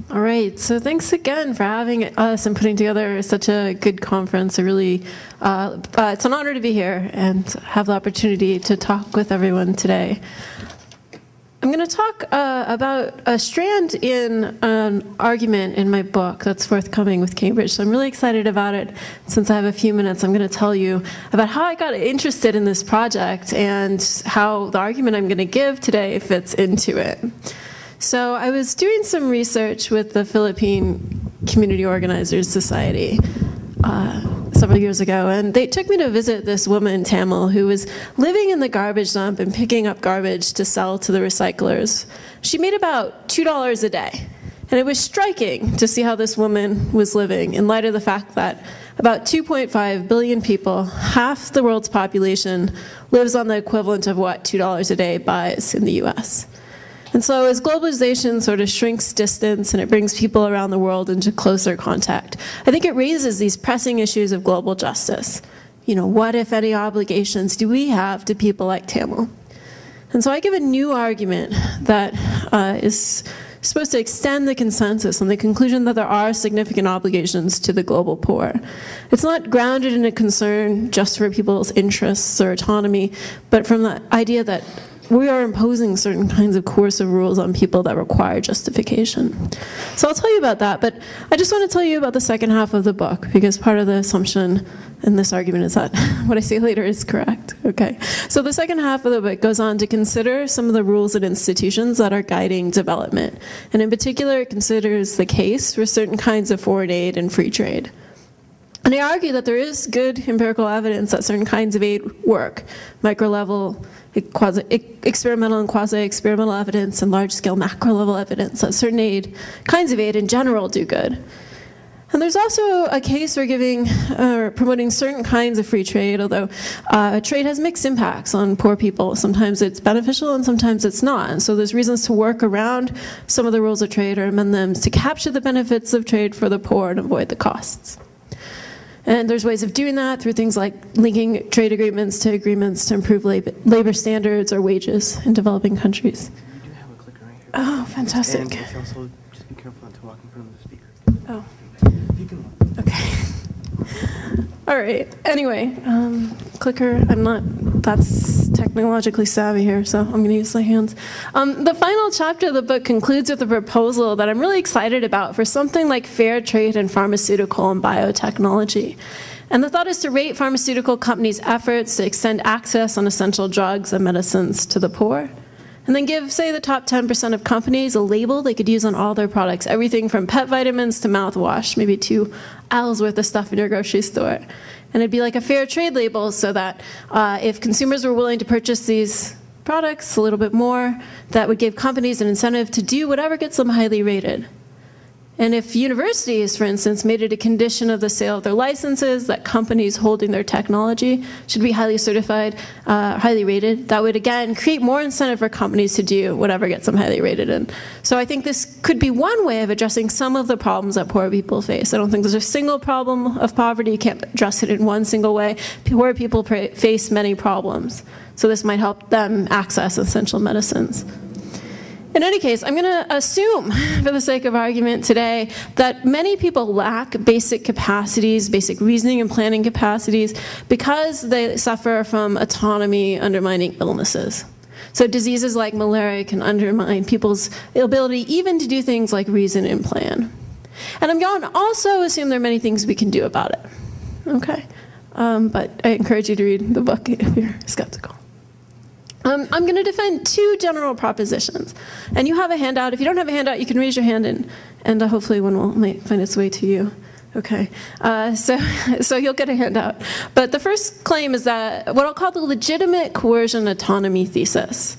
All right, so thanks again for having us and putting together such a good conference. It's an honor to be here and have the opportunity to talk with everyone today. I'm going to talk about a strand in an argument in my book that's forthcoming with Cambridge, so I'm really excited about it. Since I have a few minutes, I'm going to tell you about how I got interested in this project and how the argument I'm going to give today fits into it. So I was doing some research with the Philippine Community Organizers Society several years ago, and they took me to visit this woman, Tamil, who was living in the garbage dump and picking up garbage to sell to the recyclers. She made about $2 a day, and it was striking to see how this woman was living in light of the fact that about 2.5 billion people, half the world's population, lives on the equivalent of what $2 a day buys in the US. And so as globalization sort of shrinks distance and it brings people around the world into closer contact, I think it raises these pressing issues of global justice. You know, what, if any, obligations do we have to people like Tamil? And so I give a new argument that is supposed to extend the consensus on the conclusion that there are significant obligations to the global poor. It's not grounded in a concern just for people's interests or autonomy, but from the idea that we are imposing certain kinds of coercive rules on people that require justification. So I'll tell you about that, but I just want to tell you about the second half of the book, because part of the assumption in this argument is that what I say later is correct. Okay. So the second half of the book goes on to consider some of the rules and institutions that are guiding development. And in particular, it considers the case for certain kinds of foreign aid and free trade. And I argue that there is good empirical evidence that certain kinds of aid work, micro-level, experimental and quasi-experimental evidence, and large-scale macro-level evidence that certain kinds of aid in general do good. And there's also a case for promoting certain kinds of free trade, although trade has mixed impacts on poor people. Sometimes it's beneficial and sometimes it's not. And so there's reasons to work around some of the rules of trade or amend them to capture the benefits of trade for the poor and avoid the costs. And there's ways of doing that through things like linking trade agreements to improve labor standards or wages in developing countries. You do have a clicker right here. Oh, fantastic. And it's also, just be careful not to walk in front of the speaker. Oh. You can walk. Okay. All right. Anyway, clicker, I'm not that's technologically savvy here, so I'm going to use my hands. The final chapter of the book concludes with a proposal that I'm really excited about for something like fair trade in pharmaceutical and biotechnology. And the thought is to rate pharmaceutical companies' efforts to extend access on essential drugs and medicines to the poor. And then give, say, the top 10% of companies a label they could use on all their products, everything from pet vitamins to mouthwash, maybe 2 aisles worth of stuff in your grocery store. And it'd be like a fair trade label so that if consumers were willing to purchase these products a little bit more, that would give companies an incentive to do whatever gets them highly rated. And if universities, for instance, made it a condition of the sale of their licenses that companies holding their technology should be highly certified, highly rated, that would, again, create more incentive for companies to do whatever gets them highly rated. And so I think this could be one way of addressing some of the problems that poor people face. I don't think there's a single problem of poverty. You can't address it in one single way. Poor people face many problems. So this might help them access essential medicines. In any case, I'm going to assume, for the sake of argument today, that many people lack basic capacities, basic reasoning and planning capacities, because they suffer from autonomy undermining illnesses. So diseases like malaria can undermine people's ability even to do things like reason and plan. And I'm going to also assume there are many things we can do about it. Okay? But I encourage you to read the book if you're skeptical. I'm going to defend 2 general propositions. And you have a handout. If you don't have a handout, you can raise your hand, and hopefully one might find its way to you. Okay. So you'll get a handout. But the first claim is that what I'll call the legitimate coercion autonomy thesis.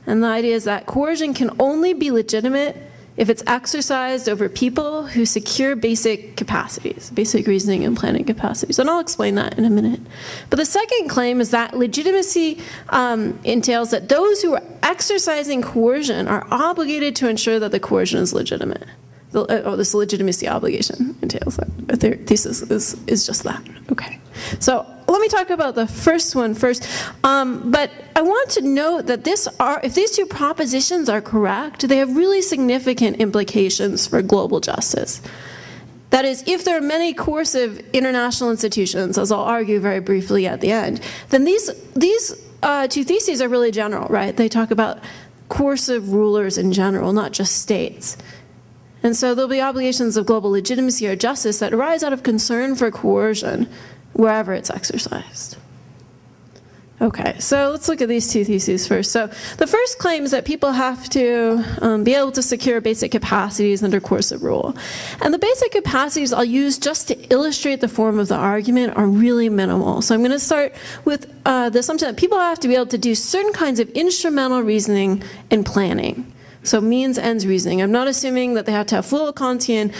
And the idea is that coercion can only be legitimate if it's exercised over people who secure basic capacities, basic reasoning and planning capacities. And I'll explain that in a minute. But the second claim is that legitimacy entails that those who are exercising coercion are obligated to ensure that the coercion is legitimate. This legitimacy obligation entails that. The thesis is just that. Okay. So let me talk about the first one first. But I want to note that if these two propositions are correct, they have really significant implications for global justice. That is, if there are many coercive international institutions, as I'll argue very briefly at the end, then these two theses are really general, right? They talk about coercive rulers in general, not just states. And so there'll be obligations of global legitimacy or justice that arise out of concern for coercion wherever it's exercised. Okay, so let's look at these two theses first. So the first claim is that people have to be able to secure basic capacities under coercive rule. And the basic capacities I'll use just to illustrate the form of the argument are really minimal. So I'm going to start with the assumption that people have to be able to do certain kinds of instrumental reasoning and planning. So means ends reasoning. I'm not assuming that they have to have full Kantian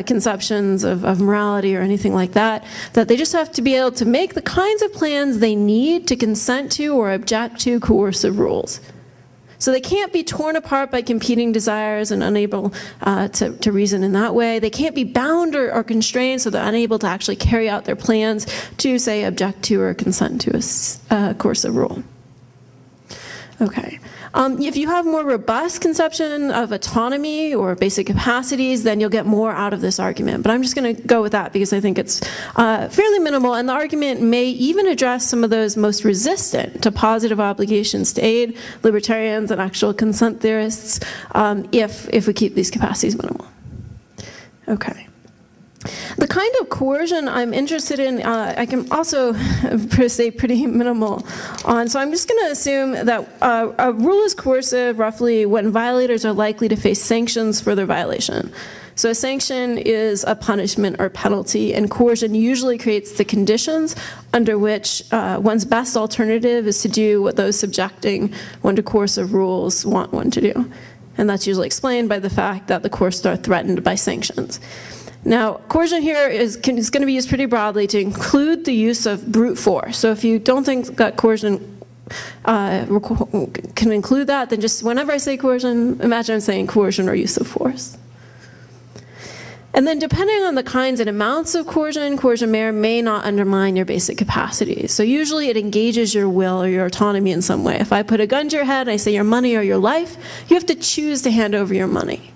conceptions of morality or anything like that, that they just have to be able to make the kinds of plans they need to consent to or object to coercive rules. So they can't be torn apart by competing desires and unable to reason in that way. They can't be bound or constrained, so they're unable to actually carry out their plans to, say, object to or consent to a coercive rule. Okay. If you have more robust conception of autonomy or basic capacities, then you'll get more out of this argument. But I'm just going to go with that because I think it's fairly minimal, and the argument may even address some of those most resistant to positive obligations to aid, libertarians and actual consent theorists, if we keep these capacities minimal. Okay. The kind of coercion I'm interested in, I can also say pretty minimal on. So I'm just going to assume that a rule is coercive roughly when violators are likely to face sanctions for their violation. So a sanction is a punishment or penalty, and coercion usually creates the conditions under which one's best alternative is to do what those subjecting one to coercive rules want one to do. And that's usually explained by the fact that the coerced are threatened by sanctions. Now, coercion here is going to be used pretty broadly to include the use of brute force. So if you don't think that coercion can include that, then just whenever I say coercion, imagine I'm saying coercion or use of force. And then depending on the kinds and amounts of coercion, coercion may or may not undermine your basic capacities. So usually it engages your will or your autonomy in some way. If I put a gun to your head and I say your money or your life, you have to choose to hand over your money.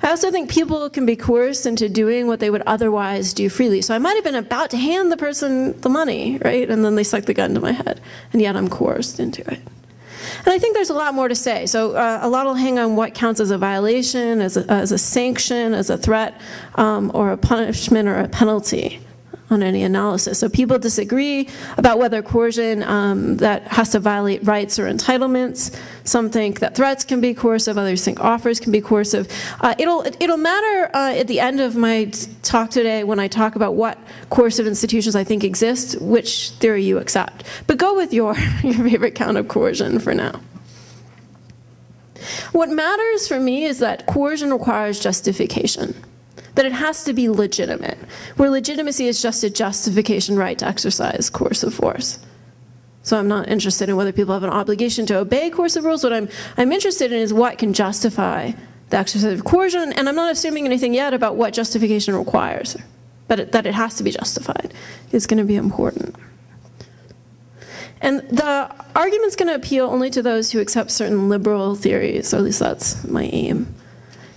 I also think people can be coerced into doing what they would otherwise do freely. So I might have been about to hand the person the money, right? And then they stuck the gun to my head, and yet I'm coerced into it. And I think there's a lot more to say. So a lot will hang on what counts as a violation, as a sanction, as a threat, or a punishment or a penalty on any analysis. So people disagree about whether coercion that has to violate rights or entitlements. Some think that threats can be coercive, others think offers can be coercive. It'll matter at the end of my talk today when I talk about what coercive institutions I think exist, which theory you accept. But go with your favorite count of coercion for now. What matters for me is that coercion requires justification. That it has to be legitimate, where legitimacy is just a justification right to exercise coercive force. So I'm not interested in whether people have an obligation to obey coercive rules. What I'm interested in is what can justify the exercise of coercion, and I'm not assuming anything yet about what justification requires, but that it has to be justified is going to be important. And the argument's going to appeal only to those who accept certain liberal theories, or at least that's my aim.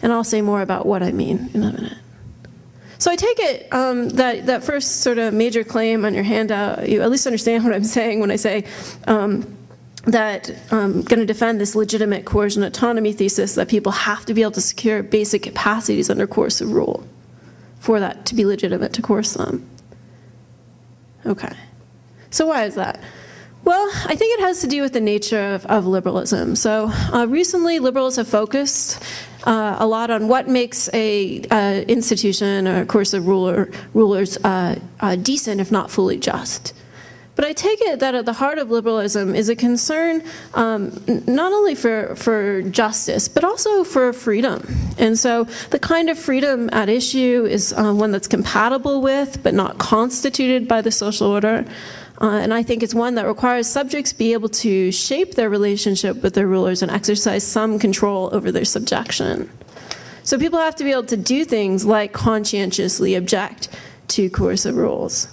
And I'll say more about what I mean in a minute. So I take it that first sort of major claim on your handout, you at least understand what I'm saying when I say that I'm going to defend this legitimate coercion autonomy thesis, that people have to be able to secure basic capacities under coercive rule for that to be legitimate to coerce them. Okay. So why is that? Well, I think it has to do with the nature of liberalism. So recently, liberals have focused a lot on what makes a institution or coercive rulers decent, if not fully just. But I take it that at the heart of liberalism is a concern not only for justice, but also for freedom. And so the kind of freedom at issue is one that's compatible with, but not constituted by the social order. And I think it's one that requires subjects be able to shape their relationship with their rulers and exercise some control over their subjection. So people have to be able to do things like conscientiously object to coercive rules.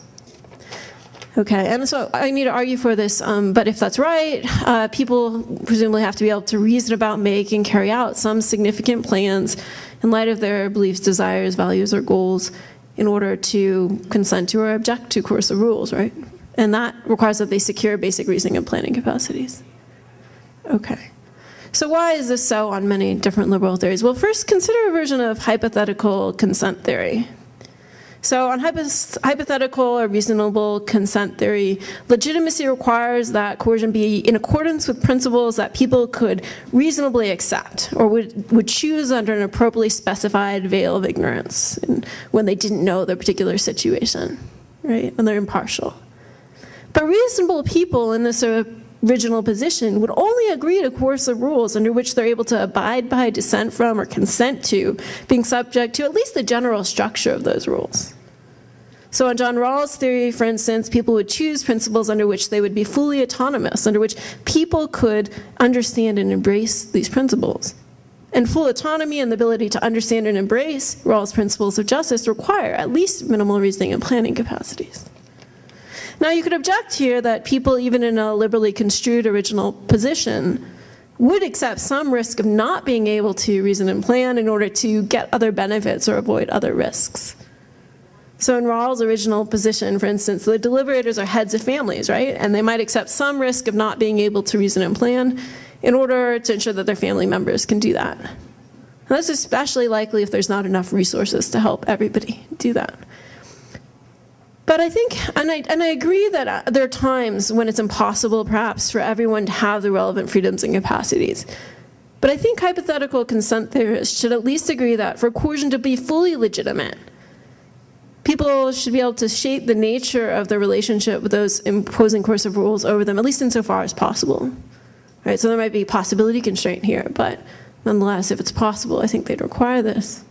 Okay, and so I need to argue for this, but if that's right, people presumably have to be able to reason about, make, and carry out some significant plans in light of their beliefs, desires, values, or goals in order to consent to or object to coercive rules, right? And that requires that they secure basic reasoning and planning capacities. Okay. So why is this so on many different liberal theories? Well, first, consider a version of hypothetical consent theory. So on hypothetical or reasonable consent theory, legitimacy requires that coercion be in accordance with principles that people could reasonably accept or would choose under an appropriately specified veil of ignorance when they didn't know their particular situation, right? And they're impartial. But reasonable people in this original position would only agree to coercive rules under which they're able to abide by, dissent from, or consent to being subject to at least the general structure of those rules. So in John Rawls' theory, for instance, people would choose principles under which they would be fully autonomous, under which people could understand and embrace these principles. And full autonomy and the ability to understand and embrace Rawls' principles of justice require at least minimal reasoning and planning capacities. Now, you could object here that people, even in a liberally construed original position, would accept some risk of not being able to reason and plan in order to get other benefits or avoid other risks. So in Rawls' original position, for instance, the deliberators are heads of families, right? And they might accept some risk of not being able to reason and plan in order to ensure that their family members can do that. And that's especially likely if there's not enough resources to help everybody do that. But I think, and I agree that there are times when it's impossible, perhaps, for everyone to have the relevant freedoms and capacities. But I think hypothetical consent theorists should at least agree that for coercion to be fully legitimate, people should be able to shape the nature of their relationship with those imposing coercive rules over them, at least insofar as possible. Right? So there might be possibility constraint here, but nonetheless, if it's possible, I think they'd require this.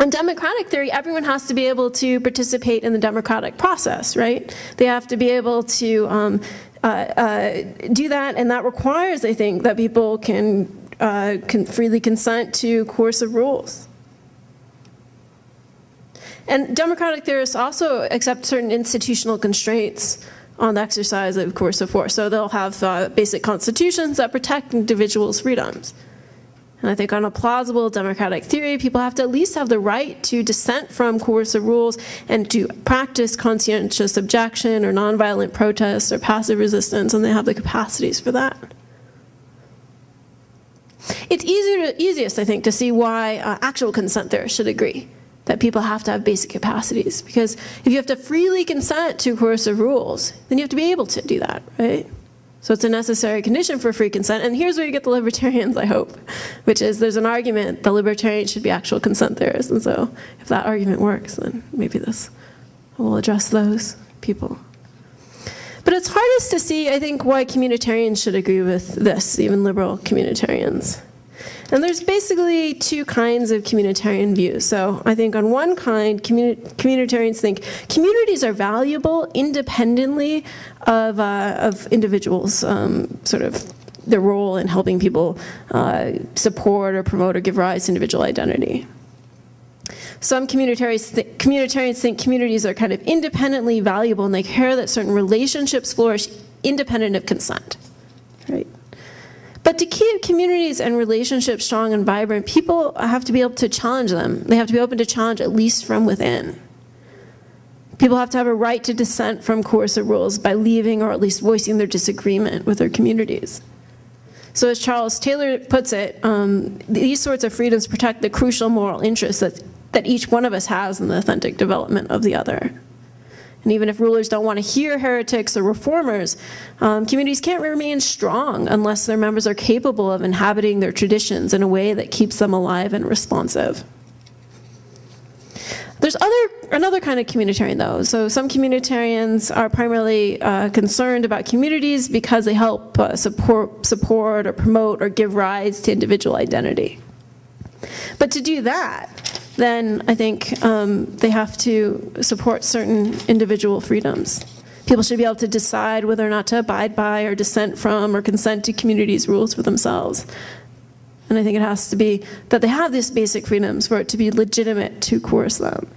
On democratic theory, everyone has to be able to participate in the democratic process, right? They have to be able to do that, and that requires, I think, that people can freely consent to coercive rules. And democratic theorists also accept certain institutional constraints on the exercise of coercive force. So they'll have basic constitutions that protect individuals' freedoms. And I think on a plausible democratic theory, people have to at least have the right to dissent from coercive rules and to practice conscientious objection or nonviolent protest or passive resistance, and they have the capacities for that. It's easiest, I think, to see why actual consent theorists should agree that people have to have basic capacities. Because if you have to freely consent to coercive rules, then you have to be able to do that, right? So it's a necessary condition for free consent. And here's where you get the libertarians, I hope, which is there's an argument that libertarians should be actual consent theorists. And so if that argument works, then maybe this will address those people. But it's hardest to see, I think, why communitarians should agree with this, even liberal communitarians. And there's basically two kinds of communitarian views. So I think on one kind, communitarians think communities are valuable independently of individuals, sort of their role in helping people support or promote or give rise to individual identity. Some communitarians think communities are kind of independently valuable, and they care that certain relationships flourish independent of consent, right? But to keep communities and relationships strong and vibrant, people have to be able to challenge them. They have to be open to challenge, at least from within. People have to have a right to dissent from coercive rules by leaving or at least voicing their disagreement with their communities. So as Charles Taylor puts it, these sorts of freedoms protect the crucial moral interests that each one of us has in the authentic development of the other. And even if rulers don't want to hear heretics or reformers, communities can't remain strong unless their members are capable of inhabiting their traditions in a way that keeps them alive and responsive. There's another kind of communitarian, though. So some communitarians are primarily concerned about communities because they help support or promote or give rise to individual identity. But to do that, then I think they have to support certain individual freedoms. People should be able to decide whether or not to abide by or dissent from or consent to communities' rules for themselves. And I think it has to be that they have these basic freedoms for it to be legitimate to coerce them.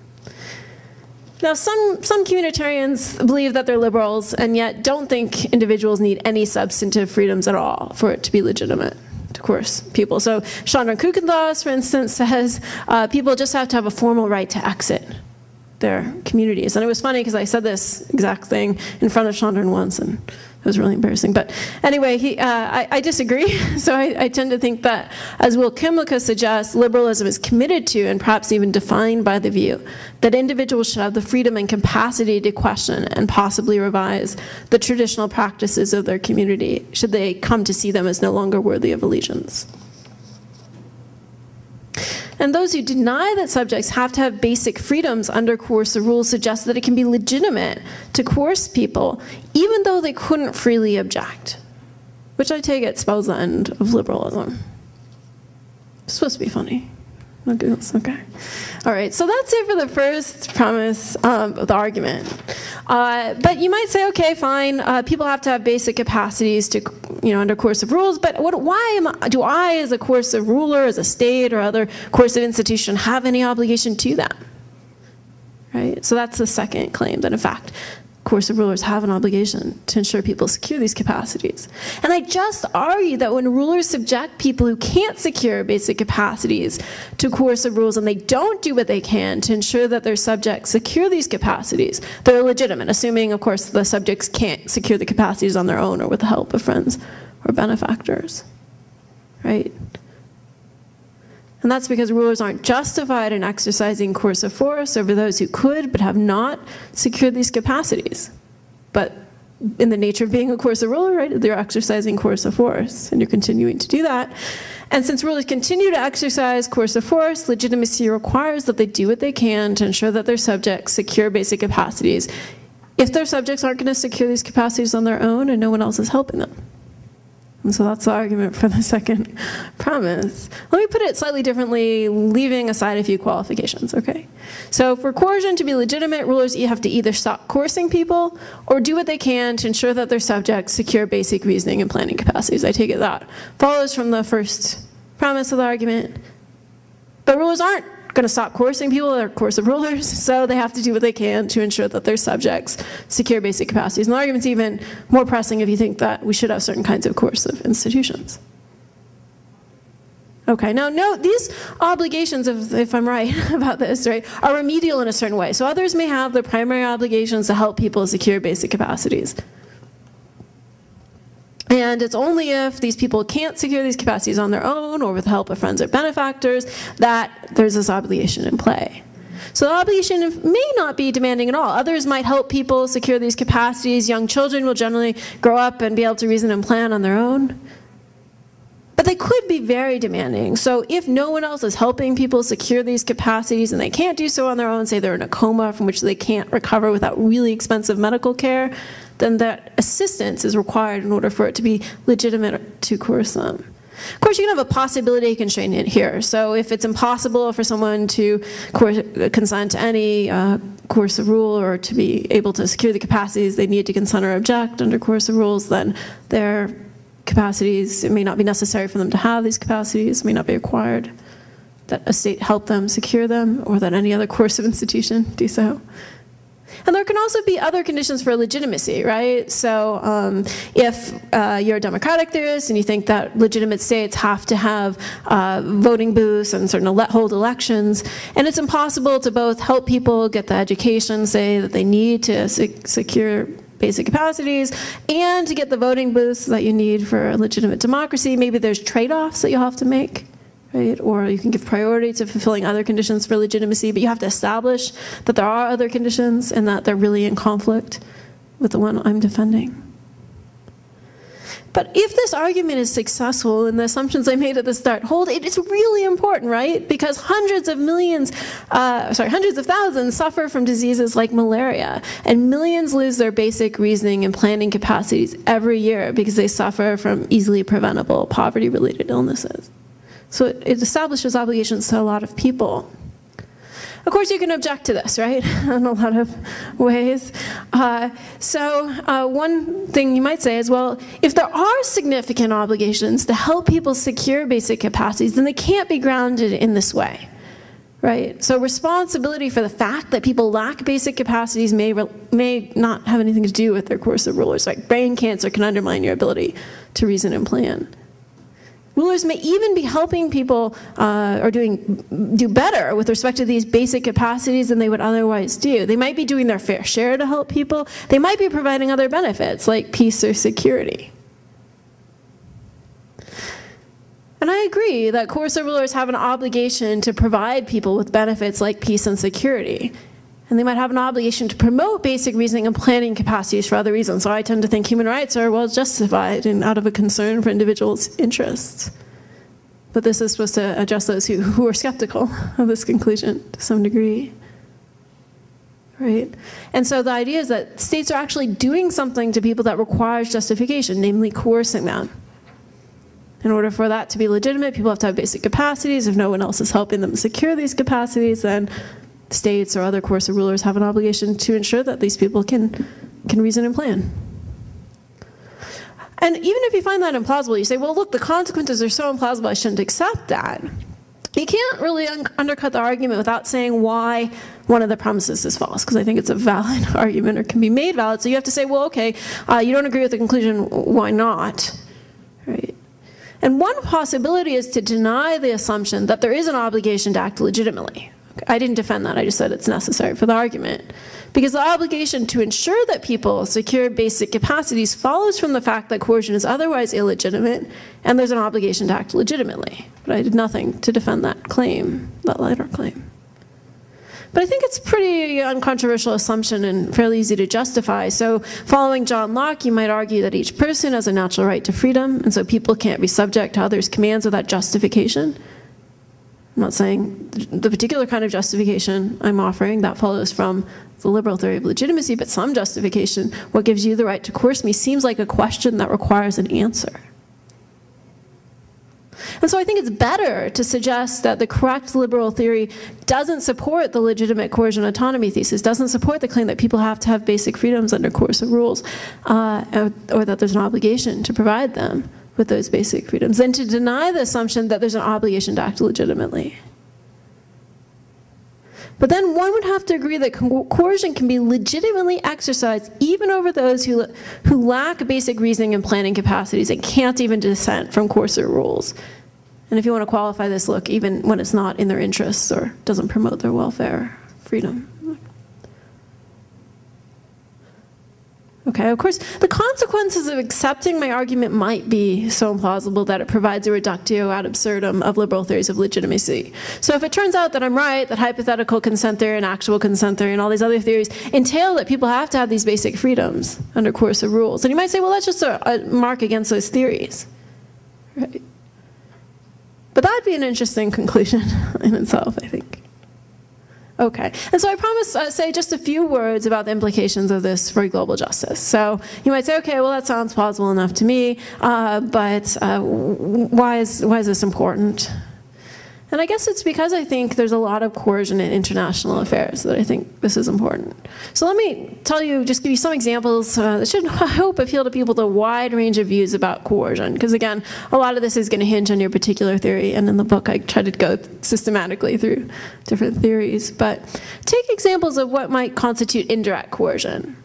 Now, some communitarians believe that they're liberals and yet don't think individuals need any substantive freedoms at all for it to be legitimate to coerce people. So Chandra Kukendas, for instance, says people just have to have a formal right to exit their communities. And it was funny because I said this exact thing in front of Chandra once, and it was really embarrassing. But anyway, I disagree. So I tend to think that, as Will Kimlicka suggests, liberalism is committed to, and perhaps even defined by, the view that individuals should have the freedom and capacity to question and possibly revise the traditional practices of their community, should they come to see them as no longer worthy of allegiance. And those who deny that subjects have to have basic freedoms under coercive rules suggest that it can be legitimate to coerce people, even though they couldn't freely object, which I take it spells the end of liberalism. It's supposed to be funny. Okay. All right, so that's it for the first premise of the argument. But you might say, okay, fine, people have to have basic capacities to, under coercive rules, but why do I, as a coercive ruler, as a state or other coercive institution, have any obligation to them? Right? So that's the second claim, that in fact, coercive rulers have an obligation to ensure people secure these capacities. And I just argued that when rulers subject people who can't secure basic capacities to coercive rules, and they don't do what they can to ensure that their subjects secure these capacities, they're illegitimate, assuming, of course, the subjects can't secure the capacities on their own or with the help of friends or benefactors, right? And that's because rulers aren't justified in exercising coercive force over those who could but have not secured these capacities. But in the nature of being a coercive ruler, right, they're exercising coercive force, and you're continuing to do that. And since rulers continue to exercise coercive force, legitimacy requires that they do what they can to ensure that their subjects secure basic capacities, if their subjects aren't going to secure these capacities on their own and no one else is helping them. And so that's the argument for the second premise. Let me put it slightly differently, leaving aside a few qualifications, okay? So for coercion to be legitimate, rulers have to either stop coercing people or do what they can to ensure that their subjects secure basic reasoning and planning capacities. I take it that follows from the first premise of the argument. But rulers aren't going to stop coercing people. They're coercive rulers, so they have to do what they can to ensure that their subjects secure basic capacities. And the argument's even more pressing if you think that we should have certain kinds of coercive institutions. Okay, now note, these obligations, if I'm right about this, right, are remedial in a certain way. So others may have the primary obligations to help people secure basic capacities. And it's only if these people can't secure these capacities on their own or with the help of friends or benefactors that there's this obligation in play. So the obligation may not be demanding at all. Others might help people secure these capacities. Young children will generally grow up and be able to reason and plan on their own. But they could be very demanding. So if no one else is helping people secure these capacities and they can't do so on their own, say they're in a coma from which they can't recover without really expensive medical care, then that assistance is required in order for it to be legitimate to coerce them. Of course, you can have a possibility constraint in here. So if it's impossible for someone to consent to any coercive rule or to be able to secure the capacities they need to consent or object under coercive rules, then their capacities, it may not be necessary for them to have these capacities, it may not be required that a state help them secure them or that any other coercive institution do so. And there can also be other conditions for legitimacy, right? So if you're a democratic theorist and you think that legitimate states have to have voting booths and certain hold elections, and it's impossible to both help people get the education, say, that they need to secure basic capacities, and to get the voting booths that you need for a legitimate democracy, maybe there's trade-offs that you'll have to make. Right? Or you can give priority to fulfilling other conditions for legitimacy, but you have to establish that there are other conditions and that they're really in conflict with the one I'm defending. But if this argument is successful and the assumptions I made at the start hold, it's really important, right? Because hundreds of thousands suffer from diseases like malaria, and millions lose their basic reasoning and planning capacities every year because they suffer from easily preventable poverty-related illnesses. So it establishes obligations to a lot of people. Of course, you can object to this, right, in a lot of ways. One thing you might say is, well, if there are significant obligations to help people secure basic capacities, then they can't be grounded in this way, right? So responsibility for the fact that people lack basic capacities may not have anything to do with their coercive rulers. Like brain cancer can undermine your ability to reason and plan. Rulers may even be helping people or do better with respect to these basic capacities than they would otherwise do. They might be doing their fair share to help people. They might be providing other benefits like peace or security. And I agree that coercive rulers have an obligation to provide people with benefits like peace and security. And they might have an obligation to promote basic reasoning and planning capacities for other reasons. So I tend to think human rights are well justified and out of a concern for individuals' interests. But this is supposed to address those who are skeptical of this conclusion to some degree. Right? And so the idea is that states are actually doing something to people that requires justification, namely coercing them. In order for that to be legitimate, people have to have basic capacities. If no one else is helping them secure these capacities, then states or other coercive rulers have an obligation to ensure that these people can reason and plan. And even if you find that implausible, you say, well, look, the consequences are so implausible, I shouldn't accept that. You can't really undercut the argument without saying why one of the premises is false, because I think it's a valid argument or can be made valid. So you have to say, well, okay, you don't agree with the conclusion, why not? Right? And one possibility is to deny the assumption that there is an obligation to act legitimately. I didn't defend that, I just said it's necessary for the argument. Because the obligation to ensure that people secure basic capacities follows from the fact that coercion is otherwise illegitimate, and there's an obligation to act legitimately. But I did nothing to defend that claim, that latter claim. But I think it's a pretty uncontroversial assumption and fairly easy to justify. So following John Locke, you might argue that each person has a natural right to freedom, and so people can't be subject to others' commands without justification. I'm not saying the particular kind of justification I'm offering, that follows from the liberal theory of legitimacy, but some justification, what gives you the right to coerce me, seems like a question that requires an answer. And so I think it's better to suggest that the correct liberal theory doesn't support the legitimate coercion autonomy thesis, doesn't support the claim that people have to have basic freedoms under coercive rules, or that there's an obligation to provide them with those basic freedoms, than to deny the assumption that there's an obligation to act legitimately. But then one would have to agree that coercion can be legitimately exercised even over those who lack basic reasoning and planning capacities and can't even dissent from coercive rules. And if you want to qualify this, look, even when it's not in their interests or doesn't promote their welfare, freedom. Okay, of course, the consequences of accepting my argument might be so implausible that it provides a reductio ad absurdum of liberal theories of legitimacy. So if it turns out that I'm right, that hypothetical consent theory and actual consent theory and all these other theories entail that people have to have these basic freedoms under coercive rules, and you might say, well, that's just a mark against those theories. Right? But that'd be an interesting conclusion in itself, I think. Okay, and so I promise say just a few words about the implications of this for global justice. So you might say, okay, well that sounds plausible enough to me, but why is this important? And I guess it's because I think there's a lot of coercion in international affairs that I think this is important. So let me tell you, just give you some examples that should, I hope, appeal to people with a wide range of views about coercion. Because again, a lot of this is going to hinge on your particular theory, and in the book I try to go systematically through different theories. But take examples of what might constitute indirect coercion.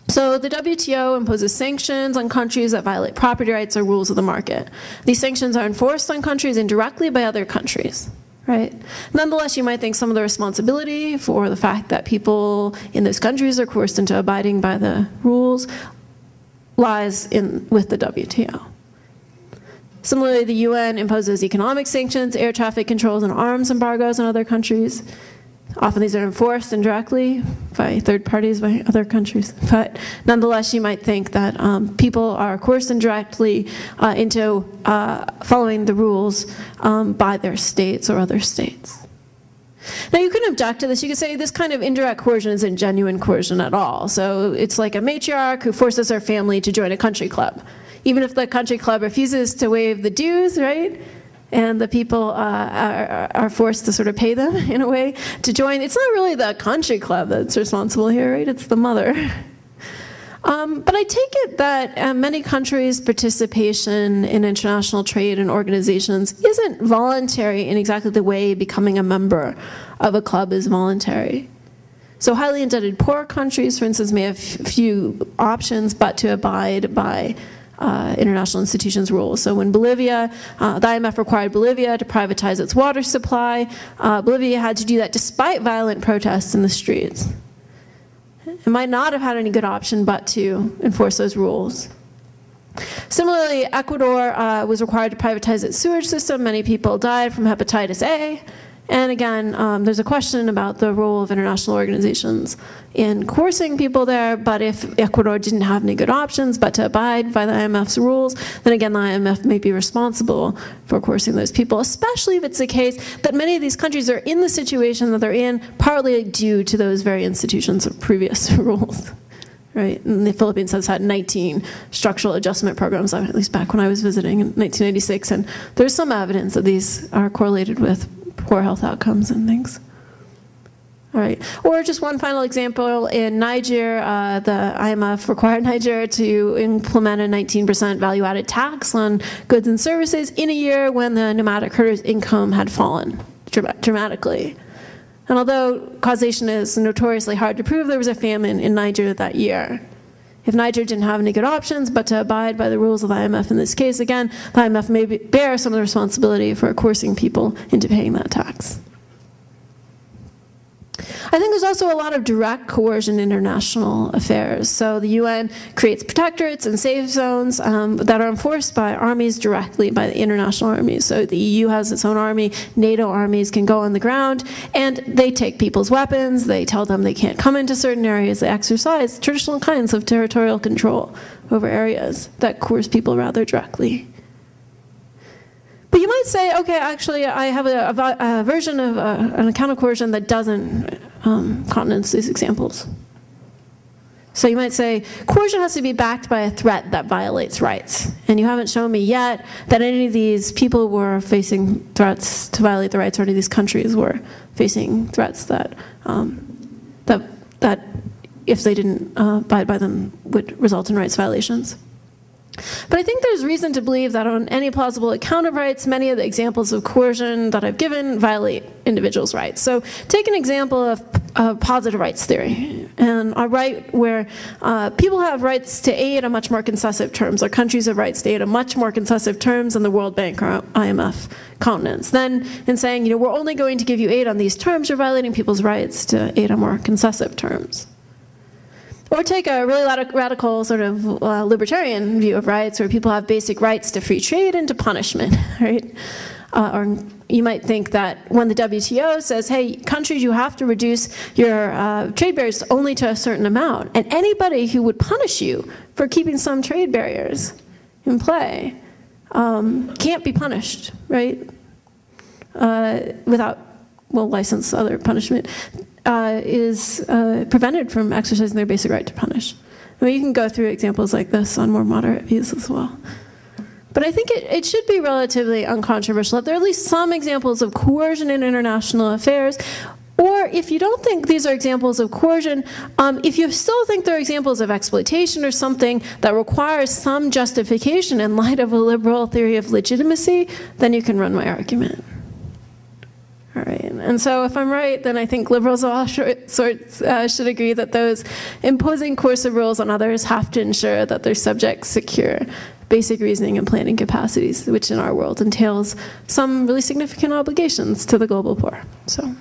So the WTO imposes sanctions on countries that violate property rights or rules of the market. These sanctions are enforced on countries indirectly by other countries, right? Nonetheless, you might think some of the responsibility for the fact that people in those countries are coerced into abiding by the rules lies with the WTO. Similarly, the UN imposes economic sanctions, air traffic controls, and arms embargoes on other countries. Often these are enforced indirectly by third parties, by other countries. But nonetheless, you might think that people are coerced indirectly into following the rules by their states or other states. Now, you can object to this. You could say this kind of indirect coercion isn't genuine coercion at all. So it's like a matriarch who forces her family to join a country club. Even if the country club refuses to waive the dues, right? And the people are forced to sort of pay them, in a way, to join. It's not really the country club that's responsible here, right? It's the mother. But I take it that many countries' participation in international trade and organizations isn't voluntary in exactly the way becoming a member of a club is voluntary. So highly indebted poor countries, for instance, may have few options but to abide by international institutions' rules. So when Bolivia, the IMF required Bolivia to privatize its water supply, Bolivia had to do that despite violent protests in the streets. It might not have had any good option but to enforce those rules. Similarly, Ecuador was required to privatize its sewage system. Many people died from hepatitis A. And again, there's a question about the role of international organizations in coercing people there, but if Ecuador didn't have any good options but to abide by the IMF's rules, then again, the IMF may be responsible for coercing those people, especially if it's the case that many of these countries are in the situation that they're in partly due to those very institutions of previous rules. Right? And the Philippines has had 19 structural adjustment programs, at least back when I was visiting in 1996, and there's some evidence that these are correlated with poor health outcomes and things. All right, or just one final example, in Niger, the IMF required Niger to implement a 19% value-added tax on goods and services in a year when the nomadic herders' income had fallen dramatically. And although causation is notoriously hard to prove, there was a famine in Niger that year. If Niger didn't have any good options but to abide by the rules of the IMF in this case, again, the IMF may bear some of the responsibility for coercing people into paying that tax. I think there's also a lot of direct coercion in international affairs. So the UN creates protectorates and safe zones that are enforced by armies directly by the international armies. So the EU has its own army, NATO armies can go on the ground, and they take people's weapons, they tell them they can't come into certain areas, they exercise traditional kinds of territorial control over areas that coerce people rather directly. But you might say, okay, actually, I have a version of an account of coercion that doesn't countenance these examples. So you might say, coercion has to be backed by a threat that violates rights. And you haven't shown me yet that any of these people were facing threats to violate the rights, or any of these countries were facing threats that, that if they didn't abide by them, would result in rights violations. But I think there's reason to believe that on any plausible account of rights, many of the examples of coercion that I've given violate individuals' rights. So take an example of positive rights theory, and a right where people have rights to aid on much more concessive terms, or countries have rights to aid on much more concessive terms than the World Bank or IMF countenance. Then in saying, you know, we're only going to give you aid on these terms, you're violating people's rights to aid on more concessive terms. Or take a really radical sort of libertarian view of rights, where people have basic rights to free trade and to punishment, right? Or you might think that when the WTO says, hey, countries, you have to reduce your trade barriers only to a certain amount, and anybody who would punish you for keeping some trade barriers in play can't be punished, right? Without, well, license other punishment. Is prevented from exercising their basic right to punish. I mean, you can go through examples like this on more moderate views as well. But I think it should be relatively uncontroversial that there are at least some examples of coercion in international affairs. Or if you don't think these are examples of coercion, if you still think they're examples of exploitation or something that requires some justification in light of a liberal theory of legitimacy, then you can run my argument. All right, and so if I'm right, then I think liberals of all sorts should agree that those imposing coercive rules on others have to ensure that their subjects secure basic reasoning and planning capacities, which in our world entails some really significant obligations to the global poor. So,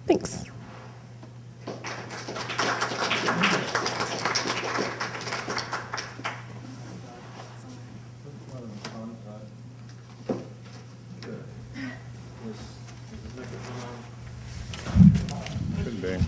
thanks. Could be.